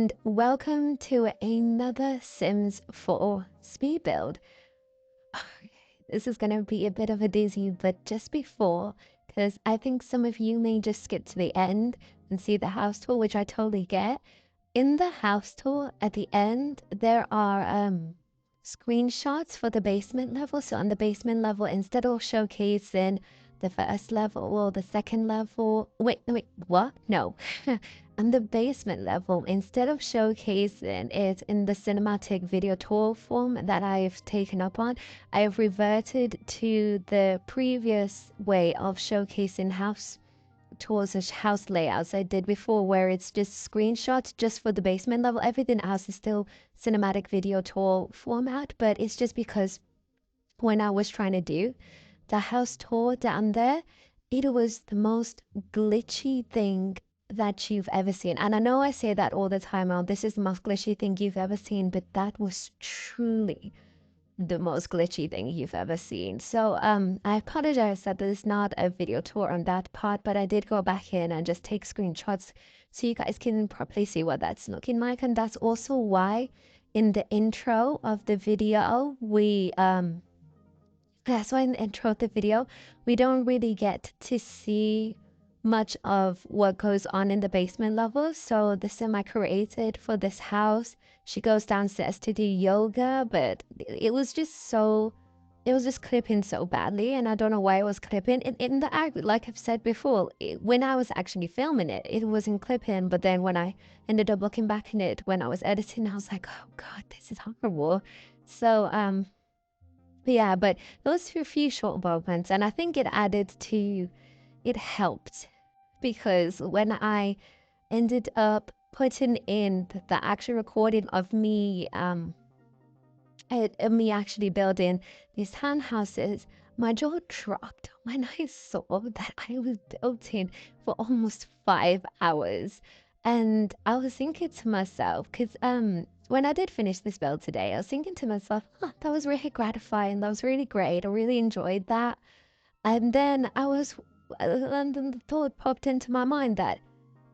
and welcome to another Sims 4 speed build. This is going to be a bit of a dizzy, but just before, because I think some of you may just skip to the end and see the house tour, which I totally get. In the house tour at the end, there are screenshots for the basement level. So on the basement level, instead of showcasing the first level or the second level, wait, what? No. On the basement level, instead of showcasing it in the cinematic video tour form that I've taken up on, I have reverted to the previous way of showcasing house tours and house layouts I did before, where it's just screenshots just for the basement level. Everything else is still cinematic video tour format, but it's just because when I was trying to do the house tour down there, it was the most glitchy thing that you've ever seen. And I know I say that all the time, oh, this is the most glitchy thing you've ever seen, but that was truly the most glitchy thing you've ever seen. So I apologize that there's not a video tour on that part, but I did go back in and just take screenshots so you guys can properly see what that's looking like. And that's also why in the intro of the video that's why in the intro of the video, we don't really get to see much of what goes on in the basement level. So the sim I created for this house, she goes downstairs to do yoga, but it was just clipping so badly, and I don't know why it was clipping. In the act, like I've said before, when I was actually filming it, it wasn't clipping, but then when I ended up looking back in it, when I was editing, I was like, oh God, this is horrible. So, yeah, but those were a few short moments, and I think it helped because when I ended up putting in the actual recording of me, me actually building these townhouses, my jaw dropped when I saw that I was building for almost 5 hours. And I was thinking to myself, because when I did finish this build today, I was thinking to myself, oh, that was really gratifying. That was really great. I really enjoyed that. And then and then the thought popped into my mind that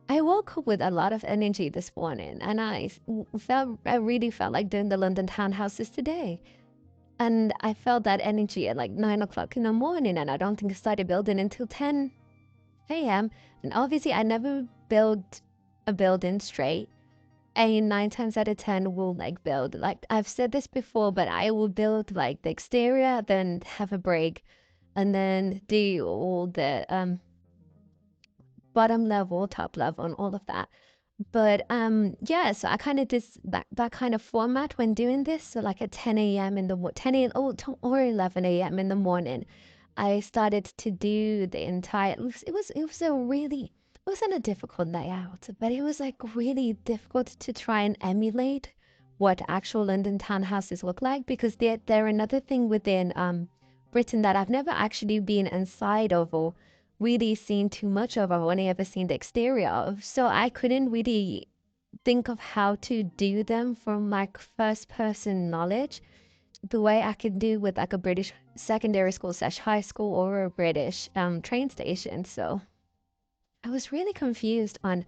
I woke up with a lot of energy this morning, and I really felt like doing the London townhouses today. And I felt that energy at like 9 o'clock in the morning, and I don't think I started building until 10 a.m. And obviously, I never build a building straight. And 9 times out of 10 will like build. Like I've said this before, but I will build like the exterior, then have a break, and then do all the bottom level, top level, and all of that. But yeah, so I kind of did that kind of format when doing this. So like at 10 a.m. in the 10 a.m. Or 11 a.m. in the morning, I started to do the entire. It wasn't a difficult layout, but it was like really difficult to try and emulate what actual London townhouses look like, because they're another thing within Britain that I've never actually been inside of or really seen too much of. I've only ever seen the exterior of, so I couldn't really think of how to do them from like first person knowledge the way I could do with like a British secondary school slash high school or a British train station. So I was really confused on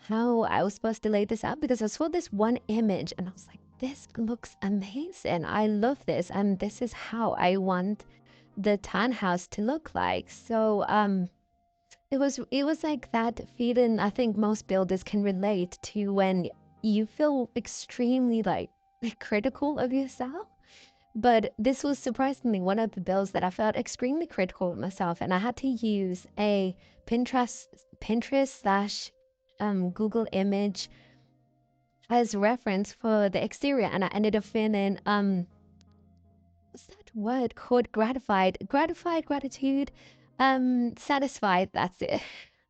how I was supposed to lay this out, because I saw this one image and I was like, this looks amazing. I love this, and this is how I want the townhouse to look like. So it was like that feeling I think most builders can relate to when you feel extremely like critical of yourself. But this was surprisingly one of the builds that I felt extremely critical of myself, and I had to use a Pinterest slash Google image as reference for the exterior, and I ended up feeling what's that word called? Gratitude, satisfied. That's it.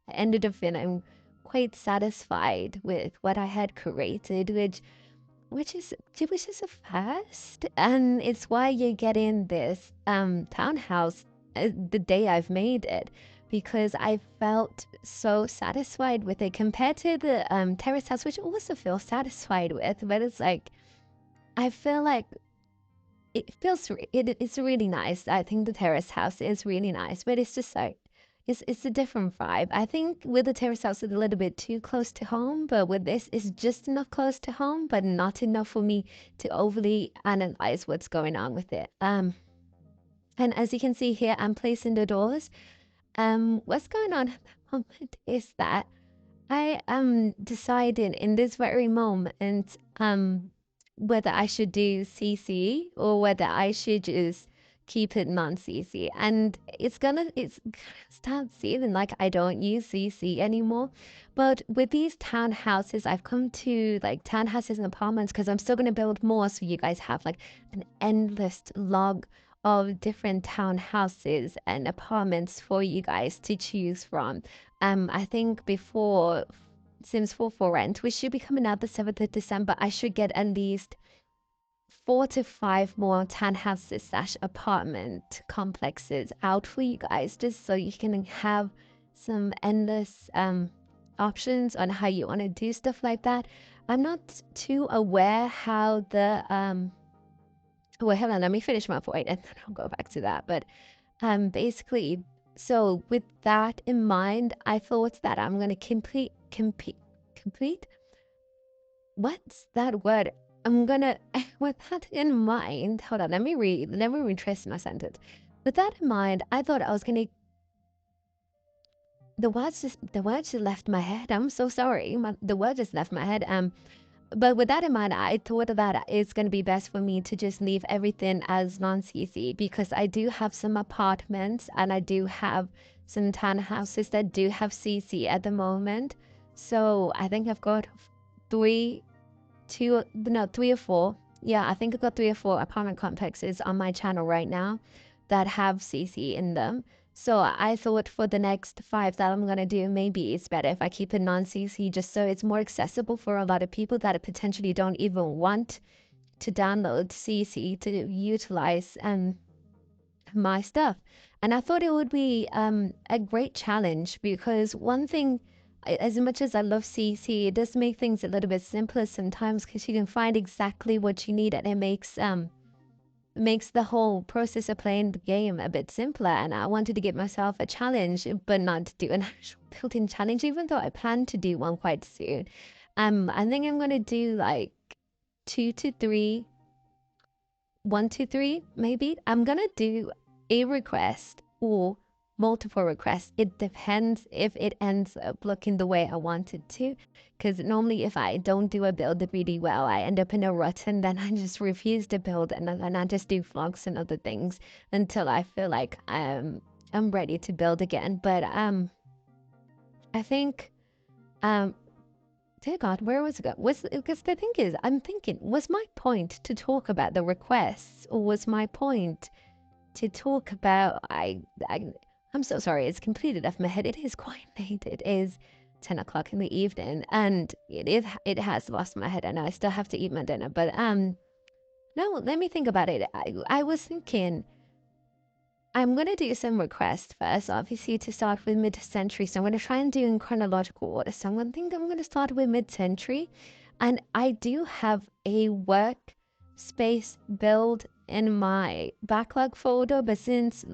I ended up feeling quite satisfied with what I had created, which is a first, and it's why you're getting this townhouse the day I've made it, because I felt so satisfied with it compared to the terrace house, which I also feel satisfied with, but it's like I feel like it's really nice. I think the terrace house is really nice, but it's just like it's a different vibe. I think with the terrace house, it's a little bit too close to home, but with this, it's just enough close to home, but not enough for me to overly analyze what's going on with it. And as you can see here, I'm placing the doors. What's going on at the moment is that I am deciding in this very moment whether I should do CC or whether I should just keep it non-CC. And it's gonna start feeling like I don't use CC anymore. But with these townhouses, I've come to like townhouses and apartments because I'm still gonna build more, so you guys have like an endless log of different townhouses and apartments for you guys to choose from. I think before Sims 4 for rent, which should be coming out the 7th of December, I should get at least 4 to 5 more townhouses slash apartment complexes out for you guys, just so you can have some endless options on how you want to do stuff like that. I'm not too aware how the well, hold on, let me finish my point and then I'll go back to that. But basically, so with that in mind, I thought that I'm gonna complete. What's that word? I'm gonna with that in mind. Hold on, let me retrace my sentence. With that in mind, I thought I was gonna. The words just left my head. I'm so sorry. The word just left my head. But with that in mind, I thought that it's going to be best for me to just leave everything as non-CC because I do have some apartments and I do have some townhouses that do have CC at the moment. So I think I've got three or four. Yeah, I think I've got 3 or 4 apartment complexes on my channel right now that have CC in them. So I thought for the next 5 that I'm gonna do, maybe it's better if I keep it non-CC just so it's more accessible for a lot of people that potentially don't even want to download CC to utilize my stuff. And I thought it would be a great challenge because one thing, as much as I love CC, it does make things a little bit simpler sometimes because you can find exactly what you need and it makes the whole process of playing the game a bit simpler. And I wanted to give myself a challenge, but not to do an actual built-in challenge, even though I plan to do one quite soon. I think I'm gonna do like 2 to 3, 1 to 3, maybe. I'm gonna do a request or multiple requests. It depends if it ends up looking the way I want it to. Because normally if I don't do a build really well, I end up in a rut and then I just refuse to build and then I just do vlogs and other things until I feel like I'm ready to build again. But I think dear God, where was it go? Because the thing is, I'm thinking, was my point to talk about the requests or was my point to talk about I'm so sorry, it's completely left my head. It is quite late. It is 10 o'clock in the evening and it has lost my head and I still have to eat my dinner. But no, let me think about it. I was thinking I'm gonna do some requests first, obviously to start with mid-century. So I'm gonna try and do in chronological order. So I'm gonna start with mid-century. And I do have a workspace build in my backlog folder, but since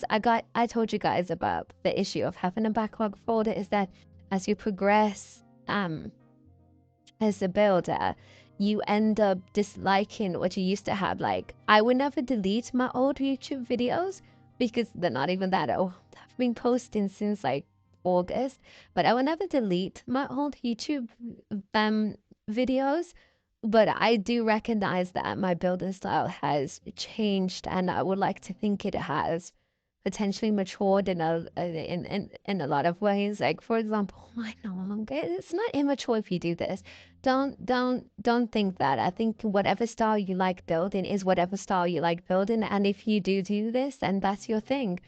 I told you guys about the issue of having a backlog folder is that as you progress as a builder, you end up disliking what you used to have. Like I would never delete my old YouTube videos because they're not even that old. I've been posting since like August, but I would never delete my old YouTube videos. But I do recognize that my building style has changed, and I would like to think it has potentially matured in a lot of ways. Like for example, I no longer it's not immature if you do this. Don't think that. I think whatever style you like building is whatever style you like building, and if you do this, then that's your thing.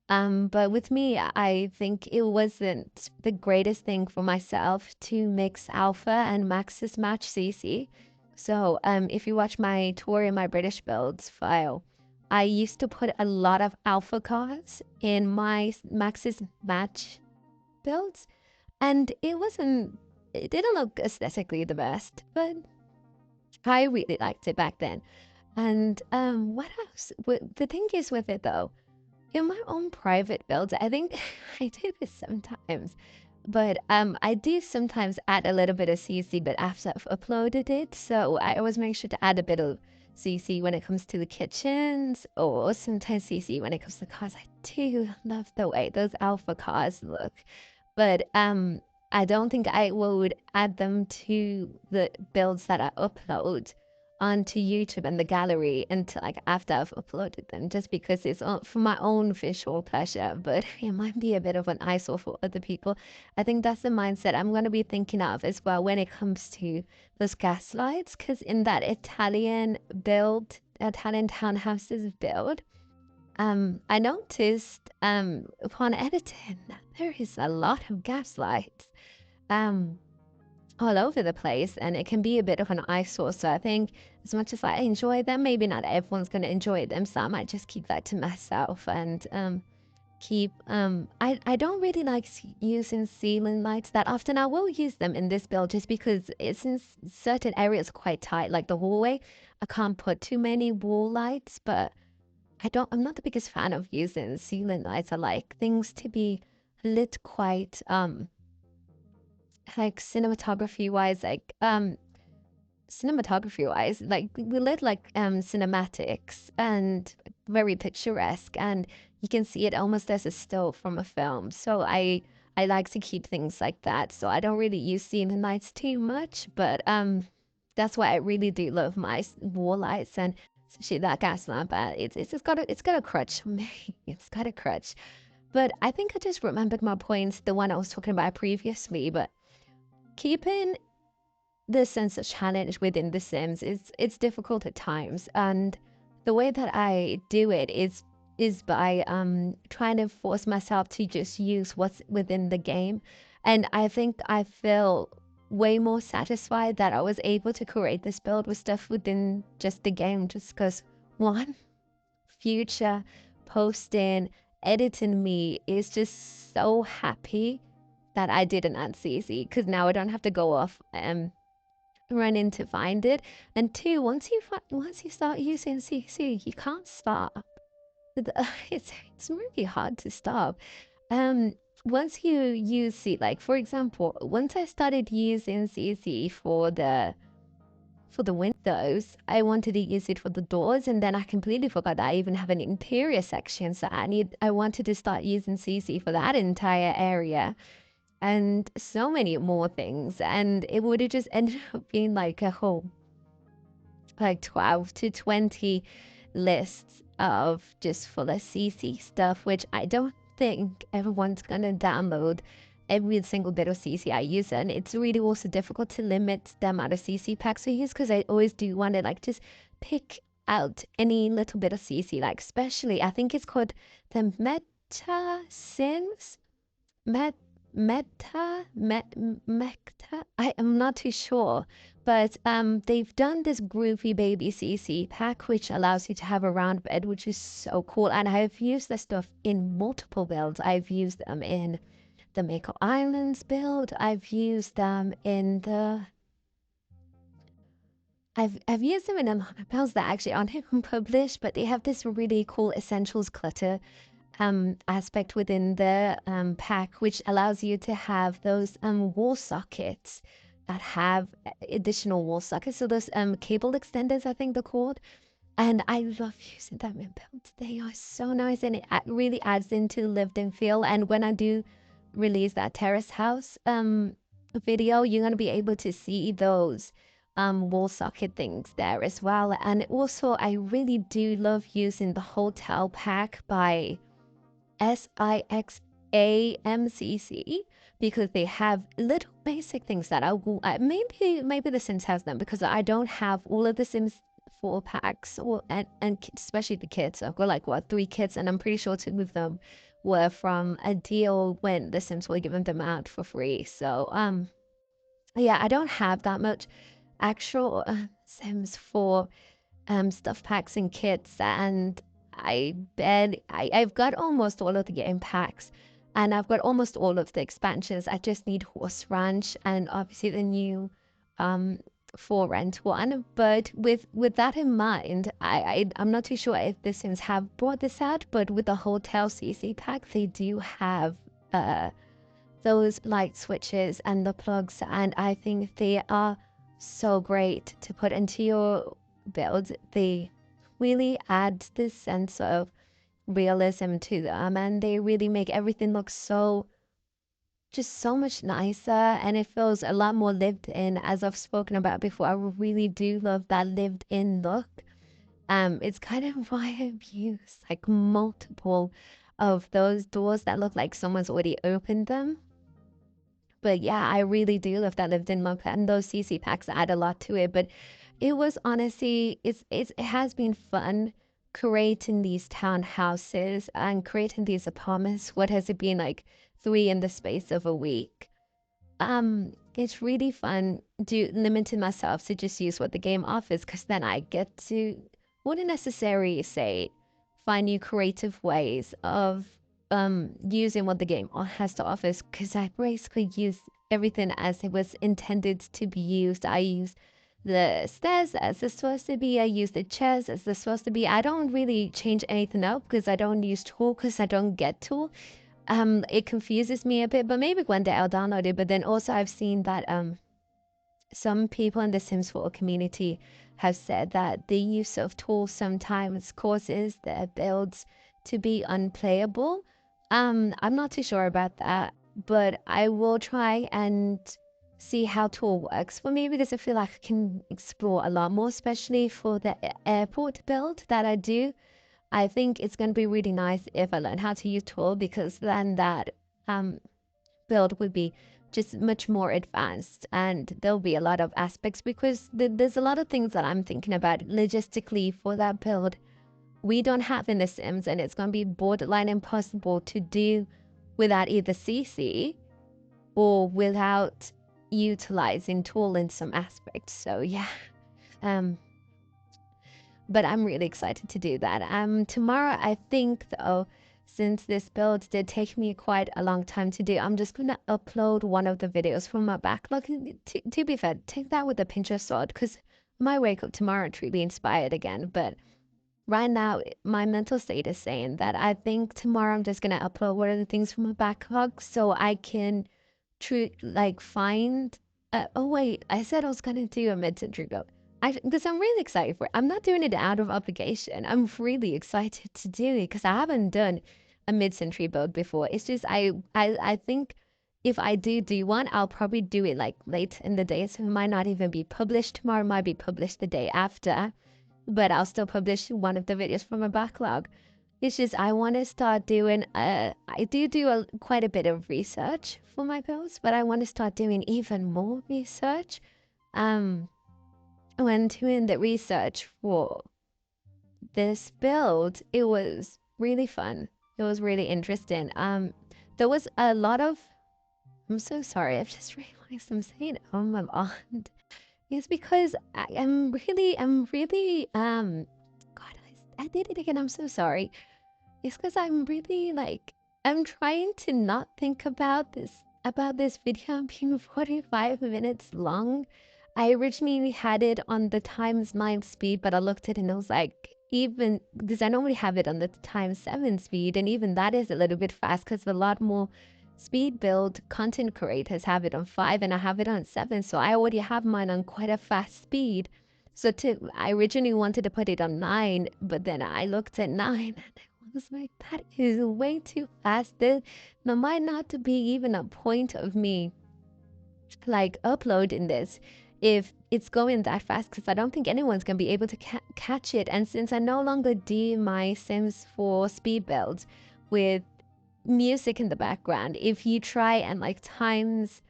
But with me, I think it wasn't the greatest thing for myself to mix alpha and maxis match CC. So, if you watch my tour in my British builds file, I used to put a lot of alpha cards in my maxis match builds, and it didn't look aesthetically the best, but I really liked it back then. And what else? The thing is with it though, In my own private builds, I think I do this sometimes, but I do sometimes add a little bit of CC, but after I've uploaded it, so I always make sure to add a bit of CC when it comes to the kitchens, or sometimes CC when it comes to cars. I do love the way those alpha cars look, but I don't think I would add them to the builds that I upload onto YouTube and the gallery until like after I've uploaded them, just because it's for my own visual pleasure. But it might be a bit of an eyesore for other people. I think that's the mindset I'm going to be thinking of as well when it comes to those gas lights, because in that Italian build, Italian townhouses build, I noticed upon editing that there is a lot of gas lights. Um, all over the place, and it can be a bit of an eyesore. So I think as much as I enjoy them, maybe not everyone's going to enjoy them, so I might just keep that to myself and keep I don't really like using ceiling lights that often. I will use them in this build just because it's in certain areas quite tight, like the hallway. I can't put too many wall lights, but I'm not the biggest fan of using ceiling lights. I like things to be lit quite like cinematography wise, like we lit like cinematics and very picturesque, and you can see it almost as a still from a film. So I like to keep things like that, so I don't really use ceiling lights too much, but that's why I really do love my wall lights, and especially that gas lamp. It's got a crutch for me. It's got a crutch. But I think I just remembered my point, the one I was talking about previously. But keeping the sense of challenge within The Sims is it's difficult at times, and the way that I do it is by trying to force myself to just use what's within the game, and I think I feel way more satisfied that I was able to create this build with stuff within just the game, just because one, future posting, editing me is just so happy that I didn't add CC, because now I don't have to go off run in to find it. And two, once you start using CC, you can't stop. It's really hard to stop. Um, Once you use C, like for example, once I started using CC for the windows, I wanted to use it for the doors, and then I completely forgot that I even have an interior section. So I wanted to start using CC for that entire area and so many more things, and it would have just ended up being like a whole like 12 to 20 lists of just full of CC stuff, which I don't think everyone's gonna download every single bit of CC I use. And it's really also difficult to limit the amount of CC packs I use, because I always do want to like just pick out any little bit of CC, like especially I think it's called the Meta Sims Met Mecta. I am not too sure, but they've done this groovy baby CC pack, which allows you to have a round bed, which is so cool. And I've used this stuff in multiple builds. I've used them in the Mako Islands build. I've used them in the I've used them in a lot of builds that actually aren't even published, but they have this really cool essentials clutter aspect within the pack, which allows you to have those wall sockets that have additional wall sockets. So those cable extenders, I think they're called. And I love using them in builds. They are so nice, and it really adds into lived in feel. And when I do release that terrace house video, you're gonna be able to see those wall socket things there as well. And also, I really do love using the hotel pack by SIXAMCC, because they have little basic things that I will maybe the Sims has them, because I don't have all of the Sims 4 packs, or and especially the kits. I've got like what 3 kits, and I'm pretty sure 2 of them were from a deal when the Sims were giving them out for free. So yeah, I don't have that much actual Sims 4 stuff packs and kits, and I've got almost all of the game packs, and I've got almost all of the expansions. I just need Horse Ranch and obviously the new for rent one. But with that in mind, I'm not too sure if the Sims have brought this out, but with the hotel CC pack, they do have those light switches and the plugs, and I think they are so great to put into your build. They really add this sense of realism to them, and they really make everything look so just so much nicer, and it feels a lot more lived in. As I've spoken about before, I really do love that lived in look. It's kind of why I've used like multiple of those doors that look like someone's already opened them. But yeah, I really do love that lived in look, and those CC packs add a lot to it. But it was honestly, it has been fun creating these townhouses and creating these apartments. What has it been like, 3 in the space of a week? It's really fun limiting myself to just use what the game offers, because then I get to, wouldn't necessarily say find new creative ways of using what the game has to offer, because I basically use everything as it was intended to be used. I use the stairs as they're supposed to be. I use the chairs as they're supposed to be. I don't really change anything up because I don't use tool, because I don't get tool. It confuses me a bit, but maybe one day I'll download it. But then also I've seen that some people in the Sims 4 community have said that the use of tools sometimes causes their builds to be unplayable. I'm not too sure about that, but I will try and see how tool works for me, because I feel like I can explore a lot more, especially for the airport build that I do. I think it's going to be really nice if I learn how to use tool, because then that build would be just much more advanced, and there'll be a lot of aspects, because there's a lot of things that I'm thinking about logistically for that build we don't have in the Sims, and it's going to be borderline impossible to do without either CC or without utilizing tool in some aspects. So yeah, um but I'm really excited to do that. Tomorrow, I think, though, since this build did take me quite a long time to do, I'm just gonna upload one of the videos from my backlog. To be fair, take that with a pinch of salt, because my wake up tomorrow to be inspired again. But right now, my mental state is saying that I think tomorrow I'm just gonna upload one of the things from my backlog, so I can like find. Oh wait, I said I was gonna do a mid-century build. Because I'm really excited for it. I'm not doing it out of obligation. I'm really excited to do it because I haven't done a mid-century build before. It's just I think if I do one, I'll probably do it like late in the day, so it might not even be published tomorrow. It might be published the day after, but I'll still publish one of the videos from my backlog. It's just I want to start doing. I do quite a bit of research for my builds, but I want to start doing even more research. When doing the research for this build, it was really fun. It was really interesting. There was a lot of. I'm so sorry. I've just realized I'm saying oh my god. It's because I'm really. God, I did it again. I'm so sorry. It's because I'm really like. I'm trying to not think about this video being 45 minutes long. I originally had it on the times 9 speed, but I looked at it and I was like, even because I normally have it on the times 7 speed, and even that is a little bit fast because a lot more speed build content creators have it on 5 and I have it on 7. So I already have mine on quite a fast speed. I originally wanted to put it on 9, but then I looked at 9 and I was like, that is way too fast. There might not be even a point of me like uploading this if it's going that fast, because I don't think anyone's gonna be able to catch it. And since I no longer do my Sims 4 speed builds with music in the background, if you try and like times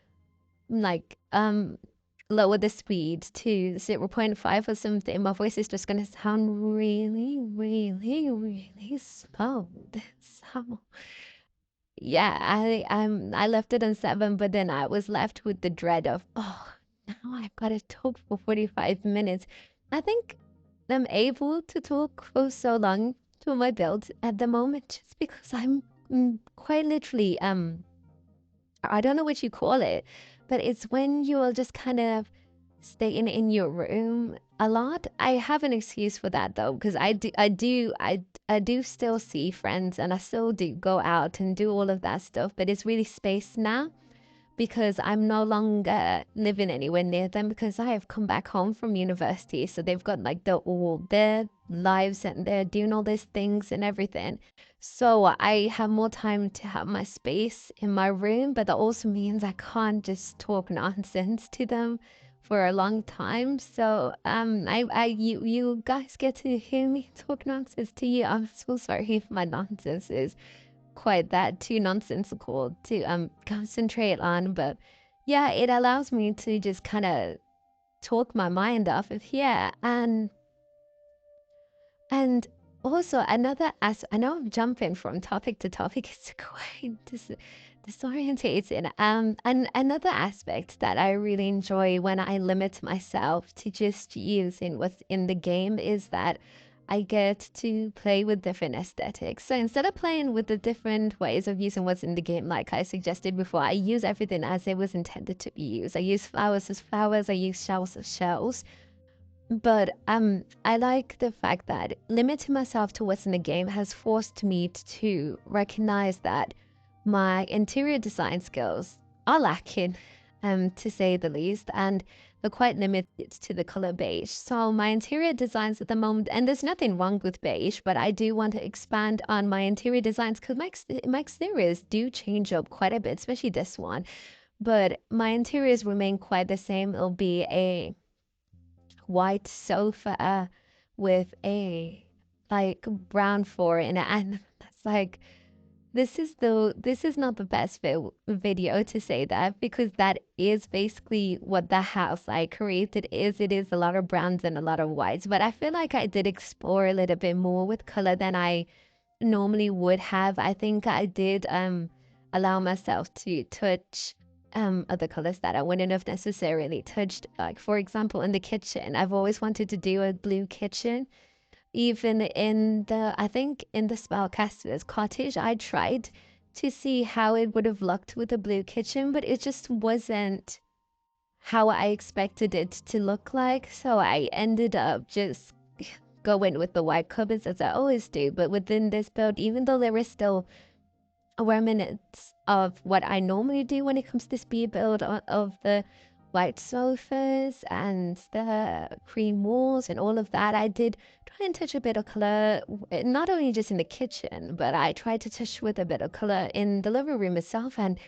like lower the speed to 0.5 or something, my voice is just gonna sound really really slow. So yeah, I left it on 7, but then I was left with the dread of, oh, now I've got to talk for 45 minutes. I think I'm able to talk for so long to my build at the moment just because I'm quite literally I don't know what you call it, but it's when you're just kind of staying in your room a lot. I have an excuse for that though, because I do still see friends and I still do go out and do all of that stuff, but it's really spaced now because I'm no longer living anywhere near them because I have come back home from university. So they've got like all their lives and they're doing all these things and everything. So I have more time to have my space in my room, but that also means I can't just talk nonsense to them for a long time. So you guys get to hear me talk nonsense to you. I'm so sorry if my nonsense is quite that too nonsensical to concentrate on, but yeah, it allows me to just kind of talk my mind off of here. And also another as I know I'm jumping from topic to topic, it's quite disorientating. And another aspect that I really enjoy when I limit myself to just using what's in the game is that I get to play with different aesthetics. So instead of playing with the different ways of using what's in the game, like I suggested before, I use everything as it was intended to be used. I use flowers as flowers, I use shells as shells. But I like the fact that limiting myself to what's in the game has forced me to recognize that my interior design skills are lacking, to say the least, and they're quite limited to the color beige. So my interior designs at the moment, and there's nothing wrong with beige, but I do want to expand on my interior designs because my exteriors do change up quite a bit, especially this one. But my interiors remain quite the same. It'll be a white sofa with a like brown floor in it, and that's like this is not the best video to say that because that is basically what the house I created is. It is a lot of browns and a lot of whites, but I feel like I did explore a little bit more with color than I normally would have. I think I did allow myself to touch other colors that I wouldn't have necessarily touched. Like for example, in the kitchen, I've always wanted to do a blue kitchen. Even in the, I think in the spellcaster's cottage, I tried to see how it would have looked with a blue kitchen, but it just wasn't how I expected it to look like. So I ended up just going with the white cupboards as I always do. But within this build, even though there is still minutes of what I normally do when it comes to speed build of the white sofas and the cream walls and all of that, I did try and touch a bit of color, not only just in the kitchen, but I tried to touch with a bit of color in the living room itself. And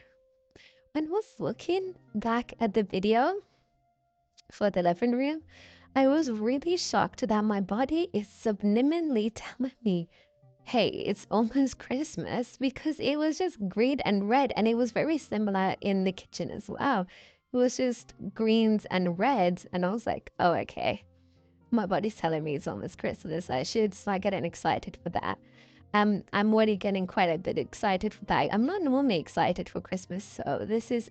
when I was looking back at the video for the living room, I was really shocked that my body is subliminally telling me, hey, it's almost Christmas because it was just green and red, and it was very similar in the kitchen as well. It was just greens and reds, and I was like, oh, okay. My body's telling me it's almost Christmas. I should start getting excited for that. I'm already getting quite a bit excited for that. I'm not normally excited for Christmas, so this is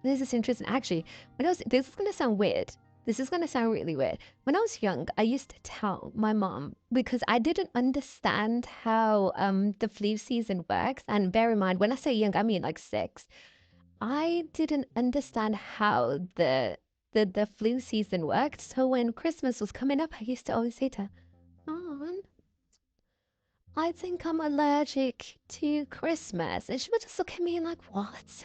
interesting. Actually, this is gonna sound weird. This is gonna sound really weird. When I was young, I used to tell my mom because I didn't understand how the flu season works. And bear in mind, when I say young, I mean like 6. I didn't understand how the flu season worked. So when Christmas was coming up, I used to always say to her, Mom, I think I'm allergic to Christmas. And she would just look at me like, what?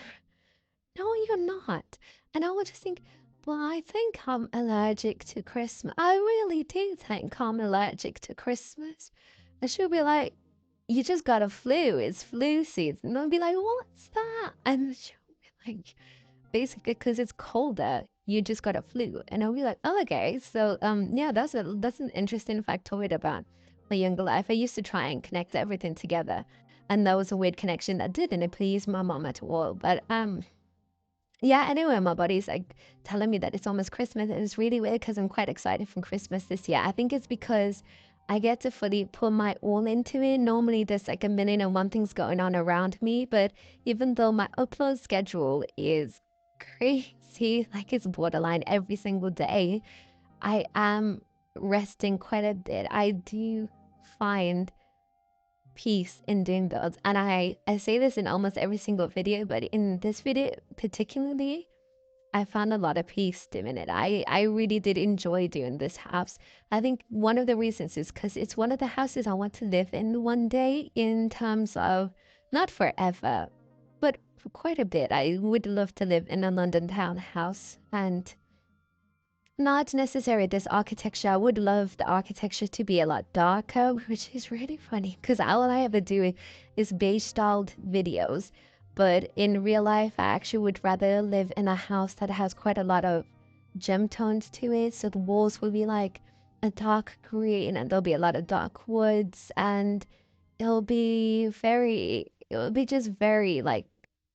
No, you're not. And I would just think, well, I think I'm allergic to Christmas. I really do think I'm allergic to Christmas. And she'll be like, you just got a flu. It's flu season. And I'll be like, what's that? And she'll be like, basically, because it's colder, you just got a flu. And I'll be like, oh, okay. So, yeah, that's an interesting factoid about my younger life. I used to try and connect everything together. And that was a weird connection that didn't please my mom at all. But, yeah, anyway, my body's like telling me that it's almost Christmas. And it's really weird because I'm quite excited for Christmas this year. I think it's because I get to fully put my all into it. Normally, there's like a million and one things going on around me. But even though my upload schedule is crazy, like it's borderline every single day, I am resting quite a bit. I do find peace in doing those. And I say this in almost every single video, but in this video particularly, I found a lot of peace doing it. I really did enjoy doing this house. I think one of the reasons is because it's one of the houses I want to live in one day, in terms of not forever, but for quite a bit. I would love to live in a London townhouse, and not necessarily this architecture. I would love the architecture to be a lot darker, which is really funny because all I ever do is beige styled videos. But in real life, I actually would rather live in a house that has quite a lot of gem tones to it. So the walls will be like a dark green, and there'll be a lot of dark woods, and it'll be just very like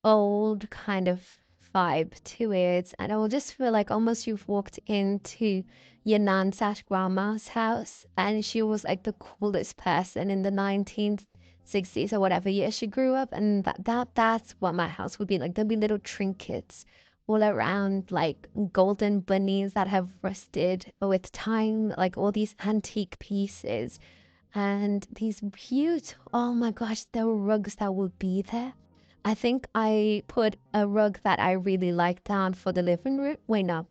old kind of vibe to it. And I will just feel like almost you've walked into your nan's grandma's house, and she was like the coolest person in the 1960s or whatever year she grew up. And that's what my house would be like. There'll be little trinkets all around, like golden bunnies that have rusted with time, like all these antique pieces, and these huge, oh my gosh, the rugs that will be there. I think I put a rug that I really like down for the living room. Wait, no,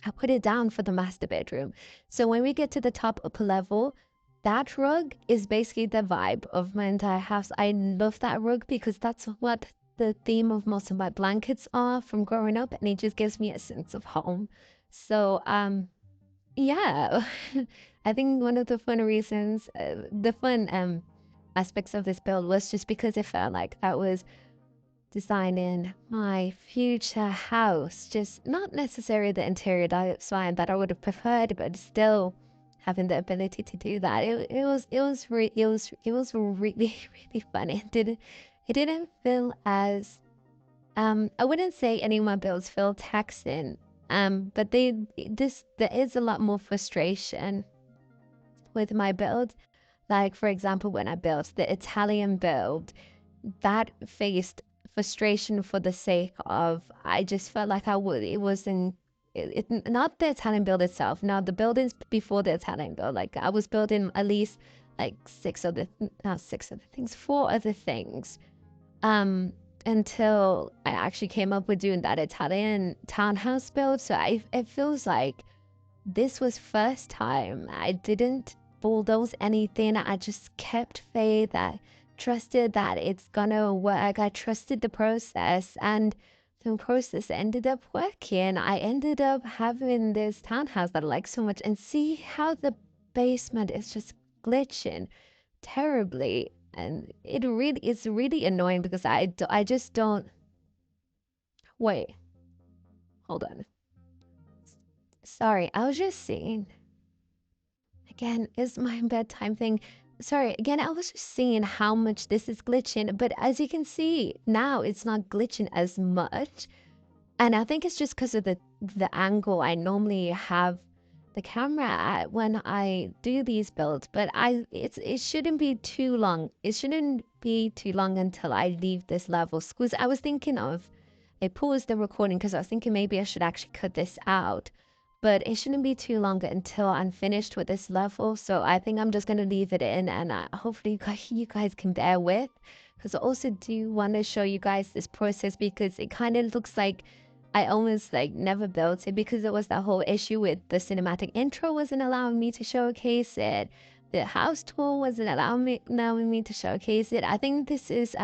I put it down for the master bedroom. So when we get to the top upper level, that rug is basically the vibe of my entire house. I love that rug because that's what the theme of most of my blankets are from growing up, and it just gives me a sense of home. So, yeah, I think one of the fun reasons, the fun aspects of this build was just because it felt like I was designing my future house. Just not necessarily the interior design that I would have preferred, but still having the ability to do that. It was really really fun. It didn't feel as I wouldn't say any of my builds feel taxing. But there is a lot more frustration with my build. Like for example, when I built the Italian build, that faced frustration for the sake of I just felt like I would it wasn't not the Italian build itself. Now the buildings before the Italian build, like I was building at least like not six other things, four other things. Um, until I actually came up with doing that Italian townhouse build. So it feels like this was first time I didn't bulldoze anything. I just kept faith. I trusted that it's gonna work. I trusted the process, and the process ended up working. I ended up having this townhouse that I like so much, and see how the basement is just glitching terribly. And it's really annoying because I just don't. Wait, hold on. Sorry, I was just seeing. Again, is my bedtime thing. Sorry, again, I was just seeing how much this is glitching, but as you can see, now it's not glitching as much. And I think it's just because of the angle I normally have the camera at when I do these builds. But it shouldn't be too long. It shouldn't be too long until I leave this level. Because I was thinking of, I paused the recording because I was thinking maybe I should actually cut this out. But it shouldn't be too long until I'm finished with this level. So I think I'm just going to leave it in, and hopefully you guys can bear with. Because I also do want to show you guys this process, because it kind of looks like I almost like never built it, because there was that whole issue with the cinematic intro wasn't allowing me to showcase it. The house tour wasn't allowing me to showcase it. I think this is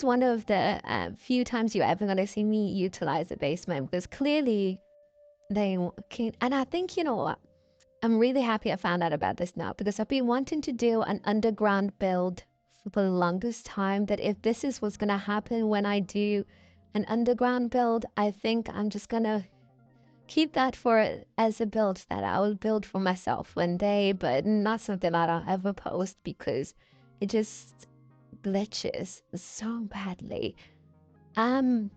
one of the few times you're ever going to see me utilize the basement, because clearly they can. And I think, you know what? I'm really happy I found out about this now, because I've been wanting to do an underground build for the longest time. That if this is what's going to happen when I do an underground build, I think I'm just going to keep that for as a build that I will build for myself one day, but not something that I'll ever post, because it just glitches so badly. Um,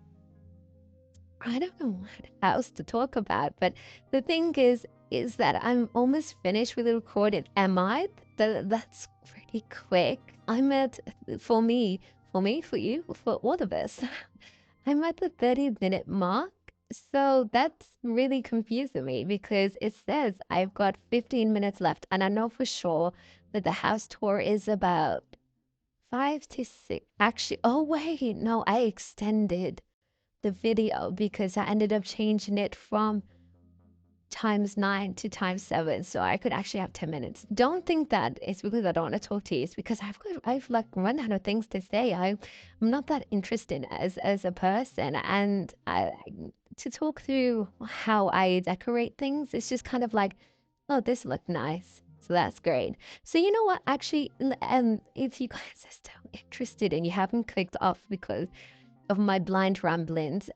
I don't know what else to talk about, but the thing is that I'm almost finished with the recording. Am I? That's pretty quick. I'm at for you, for all of us. I'm at the 30-minute mark. So that's really confusing me, because it says I've got 15 minutes left, and I know for sure that the house tour is about 5 to 6. Actually, oh wait, no, I extended the video because I ended up changing it from ×9 to ×7, so I could actually have 10 minutes. Don't think that it's because I don't want to talk to you. It's because I've like run out of things to say. I'm not that interested as a person, and to talk through how I decorate things, it's just kind of like, oh, this looked nice. So that's great. So you know what? Actually, if you guys are still interested and you haven't clicked off because of my blind ramblings,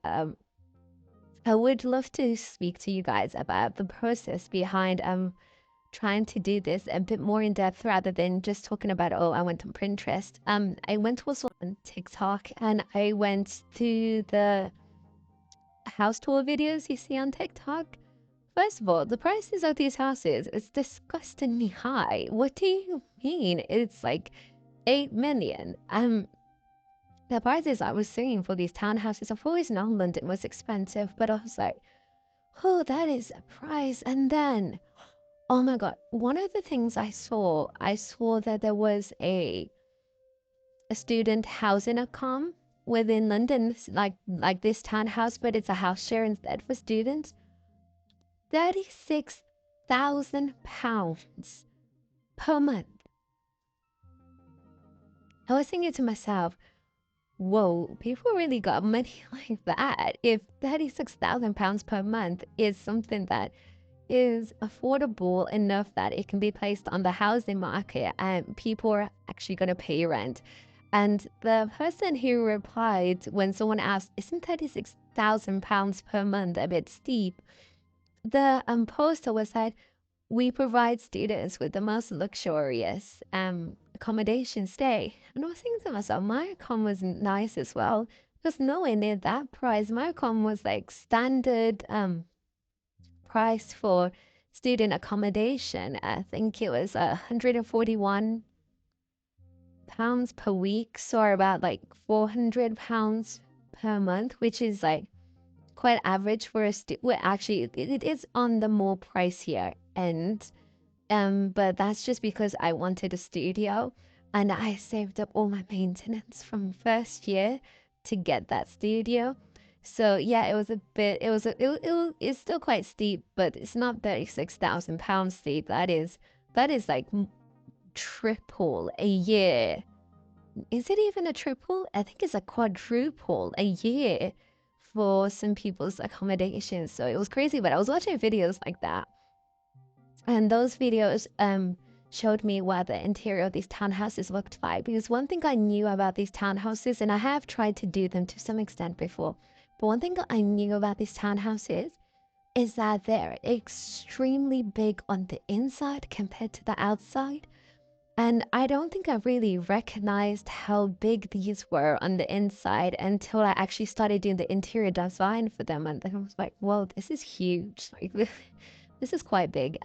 I would love to speak to you guys about the process behind trying to do this a bit more in depth rather than just talking about, oh, I went on Pinterest. I went also on TikTok and I went to the house tour videos you see on TikTok. First of all, the prices of these houses is disgustingly high. What do you mean? It's like 8 million. The prices I was seeing for these townhouses, I've always known London was expensive, but I was like, oh, that is a price. And then, oh my God, one of the things I saw that there was a student housing account within London, like this townhouse, but it's a house share instead for students. £36,000 per month. I was thinking to myself, whoa, people really got money like that. If £36,000 per month is something that is affordable enough that it can be placed on the housing market and people are actually going to pay rent. And the person who replied when someone asked, isn't £36,000 per month a bit steep? The poster was that we provide students with the most luxurious accommodation stay. And I was thinking to myself, my accom was nice as well. Because nowhere near that price. My accom was like standard price for student accommodation. I think it was £141 per week, so about like £400 per month, which is like quite average for a well, actually it is on the more pricier end. But that's just because I wanted a studio and I saved up all my maintenance from first year to get that studio. So yeah, it was a bit, it's still quite steep, but it's not £36,000 steep. That is like triple a year. Is it even a triple? I think it's a quadruple a year for some people's accommodations. So it was crazy, but I was watching videos like that. And those videos showed me what the interior of these townhouses looked like. Because one thing I knew about these townhouses, and I have tried to do them to some extent before, but one thing I knew about these townhouses is that they're extremely big on the inside compared to the outside. And I don't think I really recognized how big these were on the inside until I actually started doing the interior design for them. And then I was like, whoa, this is huge. Like, this is quite big.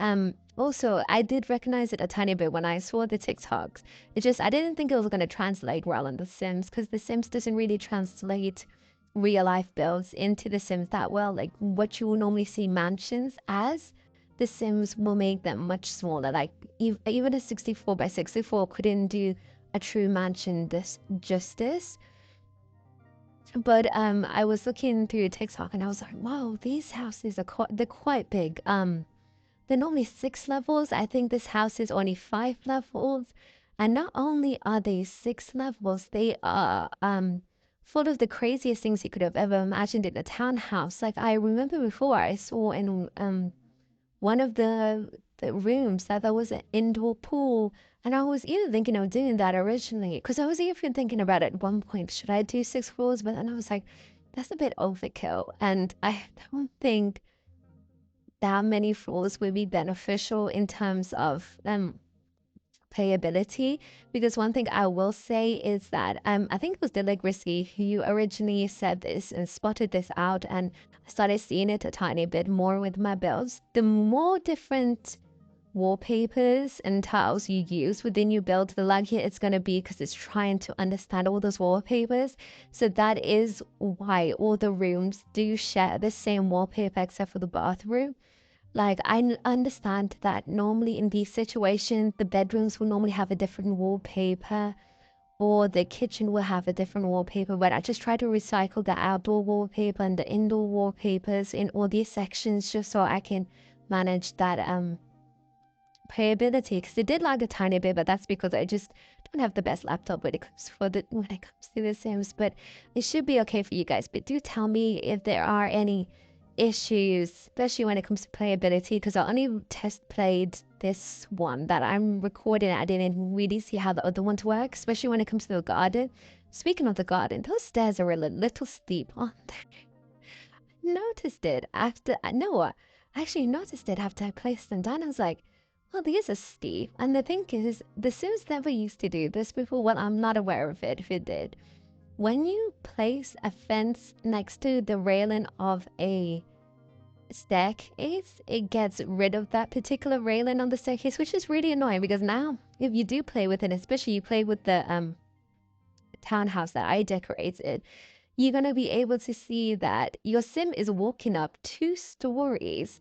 Also, I did recognize it a tiny bit when I saw the TikToks. It just, I didn't think it was going to translate well on The Sims because The Sims doesn't really translate real life builds into The Sims that well. Like what you will normally see mansions as, The Sims will make them much smaller. Like even a 64 by 64 couldn't do a true mansion this justice. But I was looking through TikTok and I was like, wow, these houses are they're quite big. They're normally 6 levels. I think this house is only 5 levels. And not only are they 6 levels, they are full of the craziest things you could have ever imagined in a townhouse. Like I remember before I saw in one of the rooms that there was an indoor pool. And I was even thinking of doing that originally because I was even thinking about it at one point, should I do 6 floors? But then I was like, that's a bit overkill. And I don't think that many floors would be beneficial in terms of playability. Because one thing I will say is that I think it was Deligracy who originally said this and spotted this out, and I started seeing it a tiny bit more with my builds. The more different wallpapers and tiles you use within your build, the luckier it's going to be because it's trying to understand all those wallpapers. So that is why all the rooms do share the same wallpaper except for the bathroom. Like I understand that normally in these situations the bedrooms will normally have a different wallpaper, or the kitchen will have a different wallpaper, but I just try to recycle the outdoor wallpaper and the indoor wallpapers in all these sections just so I can manage that playability, because it did lag a tiny bit, but that's because I just don't have the best laptop when it comes to the Sims. But it should be okay for you guys. But do tell me if there are any issues, especially when it comes to playability, because I only test played this one that I'm recording. I didn't really see how the other ones work, especially when it comes to the garden. Speaking of the garden, those stairs are a little steep, aren't they? Noticed it after no, I actually noticed it after I placed them down. I was like, well, these are steep. And the thing is, The Sims never used to do this before. Well, I'm not aware of it if it did. When you place a fence next to the railing of a staircase, it gets rid of that particular railing on the staircase, which is really annoying because now if you do play with it, especially you play with the townhouse that I decorated, you're going to be able to see that your sim is walking up 2 stories,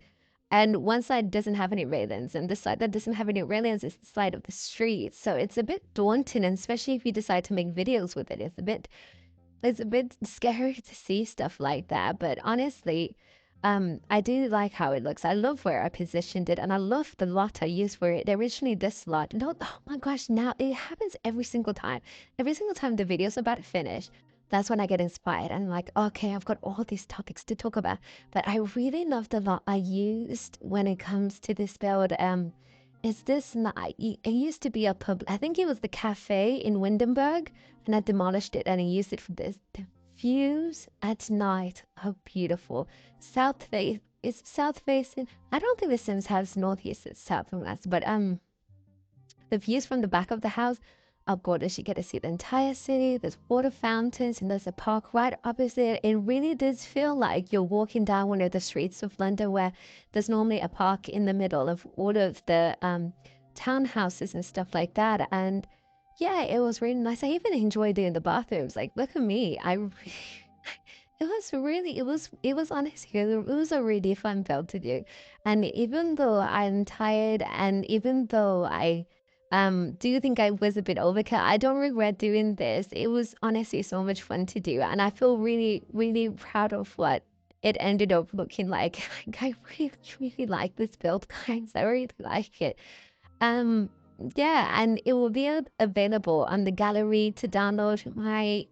and one side doesn't have any railings and the side that doesn't have any railings is the side of the street. So it's a bit daunting, and especially if you decide to make videos with it, it's a bit scary to see stuff like that. But honestly, I do like how it looks. I love where I positioned it, and I love the lot I used for it. Originally, this lot. No, oh my gosh! Now it happens every single time. Every single time the video's about to finish, that's when I get inspired. And like, okay, I've got all these topics to talk about. But I really love the lot I used when it comes to this build. Is this not? It used to be a pub. I think it was the cafe in Windenburg, and I demolished it and I used it for this. The views at night are beautiful. South face is south facing. I don't think The Sims has northeast, it's south and west, but the views from the back of the house are gorgeous. You get to see the entire city. There's water fountains and there's a park right opposite. It really does feel like you're walking down one of the streets of London where there's normally a park in the middle of all of the townhouses and stuff like that. And yeah, it was really nice. I even enjoyed doing the bathrooms. Like, look at me. It was honestly, it was a really fun build to do. And even though I'm tired and even though I do you think I was a bit overkill? I don't regret doing this. It was honestly so much fun to do, and I feel really, really proud of what it ended up looking like. Like I really, really like this build, guys. I really like it. Um, yeah, and it will be available on the gallery to download. My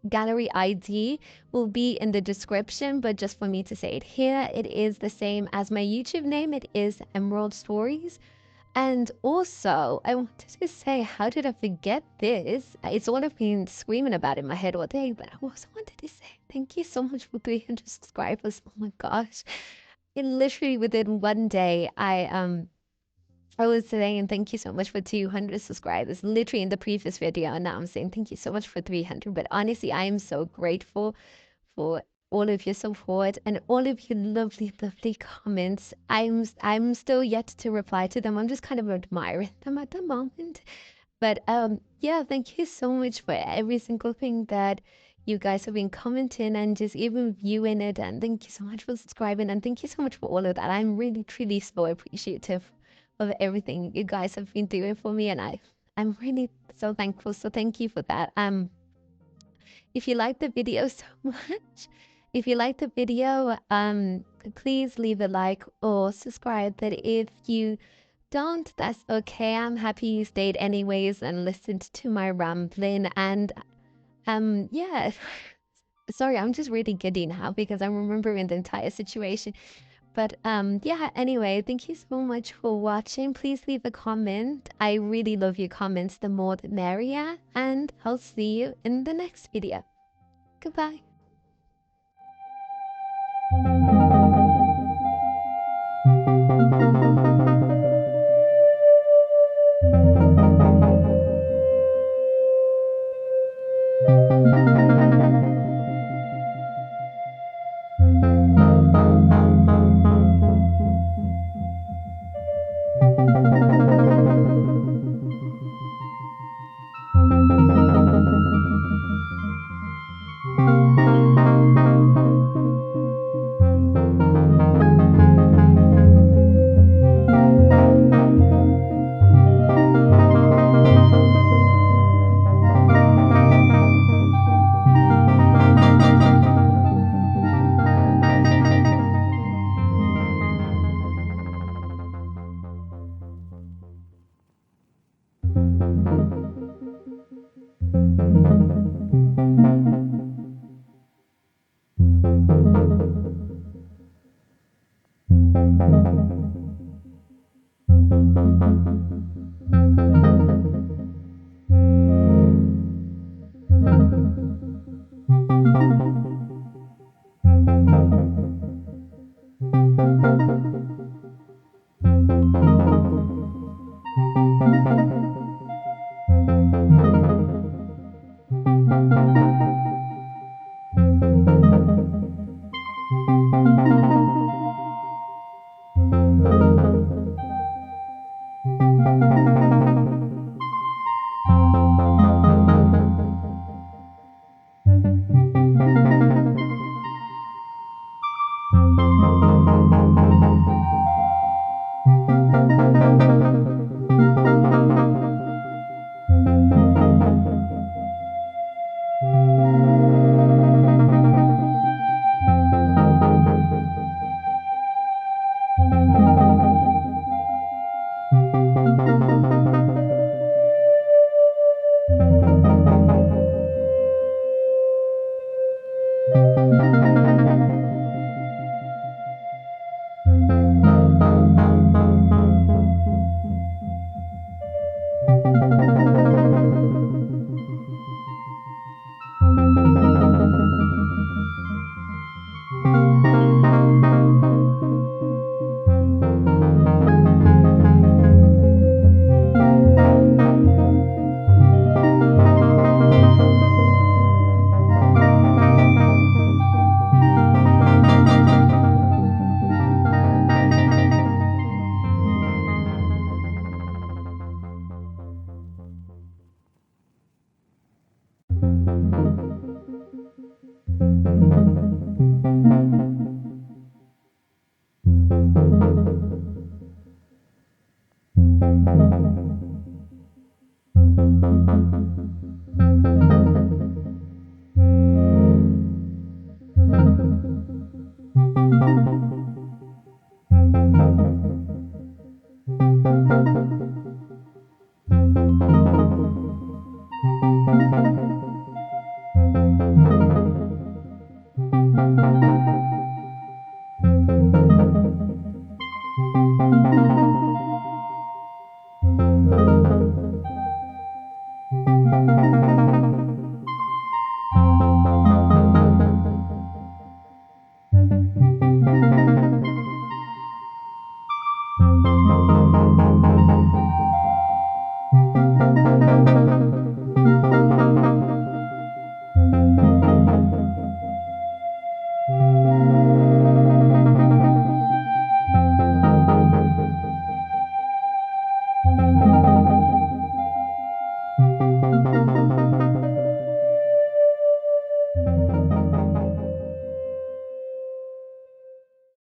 gallery ID will be in the description, but just for me to say it here, it is the same as my YouTube name. It is EmeraldStories. And also, I wanted to say, how did I forget this? It's all I've been screaming about in my head all day, but I also wanted to say thank you so much for 300 subscribers. Oh my gosh. It literally within one day, I was saying thank you so much for 200 subscribers, literally in the previous video, and now I'm saying thank you so much for 300. But honestly, I am so grateful for all of your support and all of your lovely, lovely comments. I'm still yet to reply to them. I'm just kind of admiring them at the moment. But yeah, thank you so much for every single thing that you guys have been commenting and just even viewing it. And thank you so much for subscribing. And thank you so much for all of that. I'm really, truly so appreciative of everything you guys have been doing for me. And I'm really so thankful. So thank you for that. If you like the video so much, if you like the video, please leave a like or subscribe. But if you don't, that's okay. I'm happy you stayed anyways and listened to my rambling. And yeah, sorry, I'm just really giddy now because I'm remembering the entire situation. But yeah, anyway, thank you so much for watching. Please leave a comment. I really love your comments. The more the merrier. And I'll see you in the next video. Goodbye.